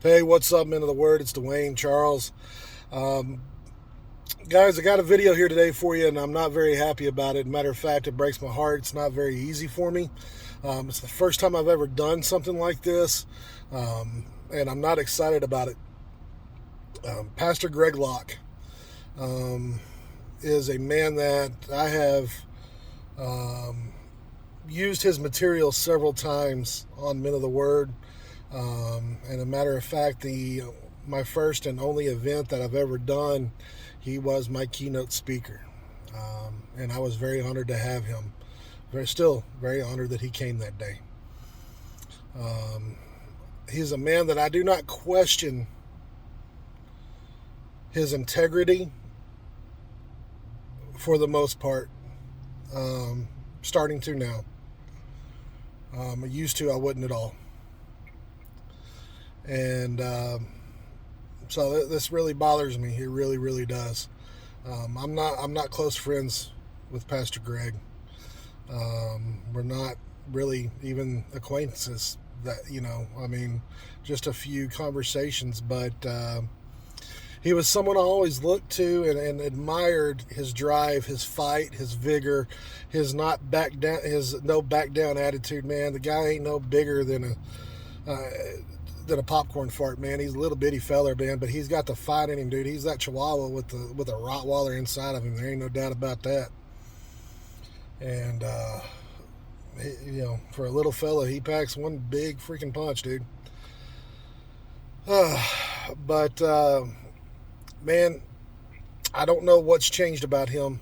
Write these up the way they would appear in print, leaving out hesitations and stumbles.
Hey, what's up, men of the word? It's Dwayne Charles. Um, Guys, I got a video here today for you, and I'm not very happy about it. Matter of fact, it breaks my heart. It's not very easy for me. It's the first time I've ever done something like this, and I'm not excited about it. Pastor Greg Locke um, is a man that I have um, used his material several times on Men of the Word. And a matter of fact, the my first and only event that I've ever done, he was my keynote speaker, and I was very honored to have him. Still very honored that he came that day. Um, he's a man that I do not question his integrity for the most part. Starting to now. I used to, I wouldn't at all. And so this really bothers me. It really, really does. I'm not close friends with Pastor Greg. We're not really even acquaintances. I mean, just a few conversations. But he was someone I always looked to and admired his drive, his fight, his vigor, his not back down, his no back down attitude. Man, the guy ain't no bigger than a popcorn fart, man. He's a little bitty feller, man, but he's got the fight in him, dude. He's that Chihuahua with a Rottweiler inside of him. There ain't no doubt about that. And for a little fella, he packs one big freaking punch, dude. But man, I don't know what's changed about him.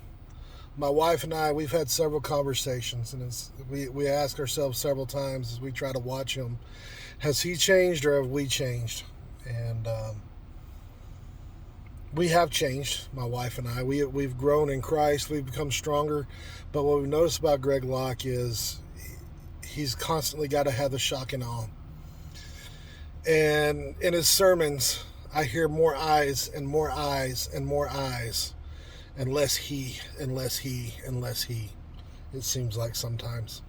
My wife and I, we've had several conversations, and we ask ourselves several times as we try to watch him, has he changed or have we changed? And we have changed, my wife and I. We've grown in Christ. We've become stronger. But what we've noticed about Greg Locke is he's constantly got to have the shock and awe. And in his sermons, I hear more eyes and more eyes and more eyes, and less he and less he and less he. It seems like sometimes.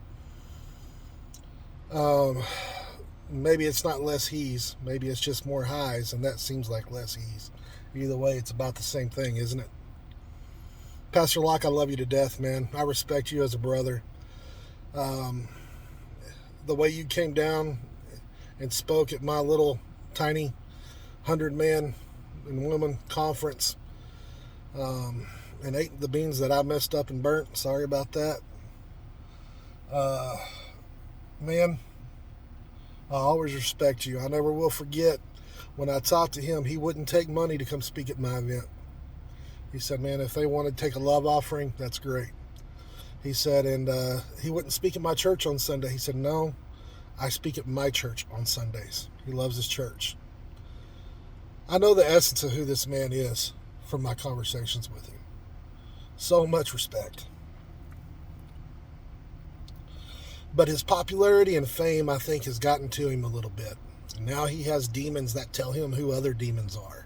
Um, Maybe it's not less he's. Maybe it's just more highs, and that seems like less he's. Either way, it's about the same thing, isn't it? Pastor Locke, I love you to death, man. I respect you as a brother. Um, the way you came down and spoke at my little tiny 100-man and woman conference, and ate the beans that I messed up and burnt. Sorry about that. Uh, Man, I always respect you. I never will forget when I talked to him, he wouldn't take money to come speak at my event. He said, man, if they want to take a love offering, that's great. He said, and he wouldn't speak at my church on Sunday. He said, no, I speak at my church on Sundays. He loves his church. I know the essence of who this man is from my conversations with him. So much respect. But his popularity and fame, I think, has gotten to him a little bit. And now he has demons that tell him who other demons are.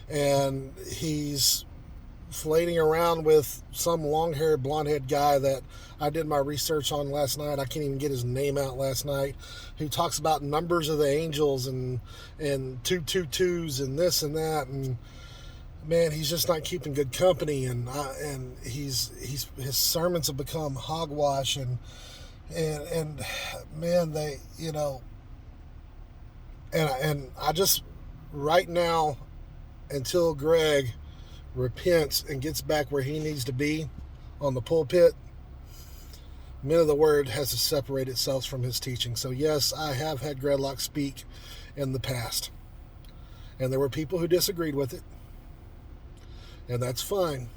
And he's flating around with some long-haired, blonde-haired guy that I did my research on last night. I can't even get his name out last night. Who talks about numbers of the angels and 222s and this and that. And man, he's just not keeping good company. And his sermons have become hogwash and man, they and I just right now, until Greg repents and gets back where he needs to be on the pulpit, Men of the Word has to separate itself from his teaching. So yes, I have had Greg Locke speak in the past, and there were people who disagreed with it, and that's fine.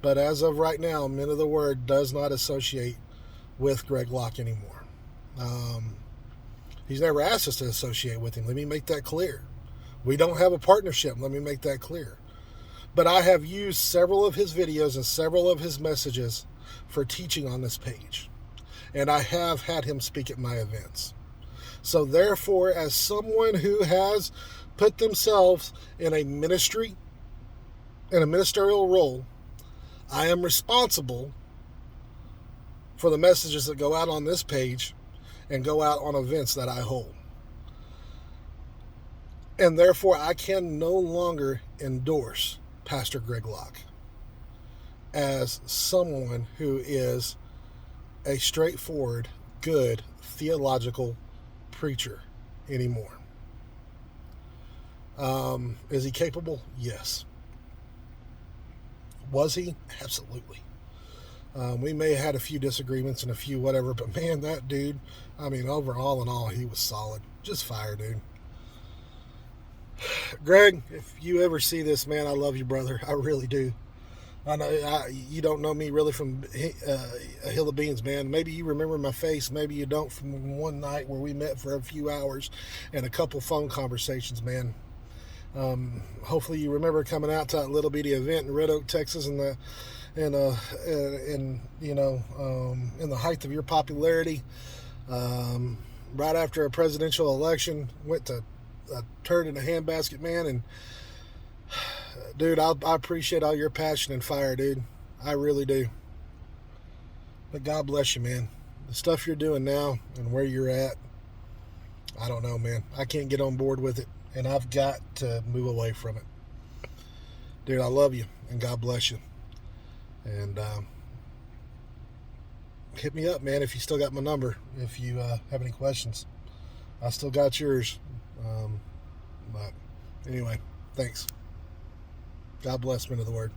But as of right now, Men of the Word does not associate with Greg Locke anymore. He's never asked us to associate with him. Let me make that clear. We don't have a partnership. Let me make that clear. But I have used several of his videos and several of his messages for teaching on this page. And I have had him speak at my events. So therefore, as someone who has put themselves in a ministry, in a ministerial role, I am responsible for the messages that go out on this page and go out on events that I hold. And therefore, I can no longer endorse Pastor Greg Locke as someone who is a straightforward, good, theological preacher anymore. Is he capable? Yes. Was he? Absolutely. We may have had a few disagreements and a few whatever, but man, that dude, I mean, overall in all, he was solid. Just fire, dude. Greg, if you ever see this, man, I love you, brother. I really do. I know you don't know me really from a hill of beans, man. Maybe you remember my face. Maybe you don't from one night where we met for a few hours and a couple phone conversations, man. Hopefully you remember coming out to that little bitty event in Red Oak, Texas, in the in the height of your popularity, right after a presidential election, went to a turd in a handbasket, man. And dude, I appreciate all your passion and fire, dude. I really do. But God bless you, man. The stuff you're doing now and where you're at, I don't know, man. I can't get on board with it, and I've got to move away from it. Dude, I love you, and God bless you. And hit me up, man, if you still got my number, if you have any questions. I still got yours. But anyway, thanks. God bless, men of the word.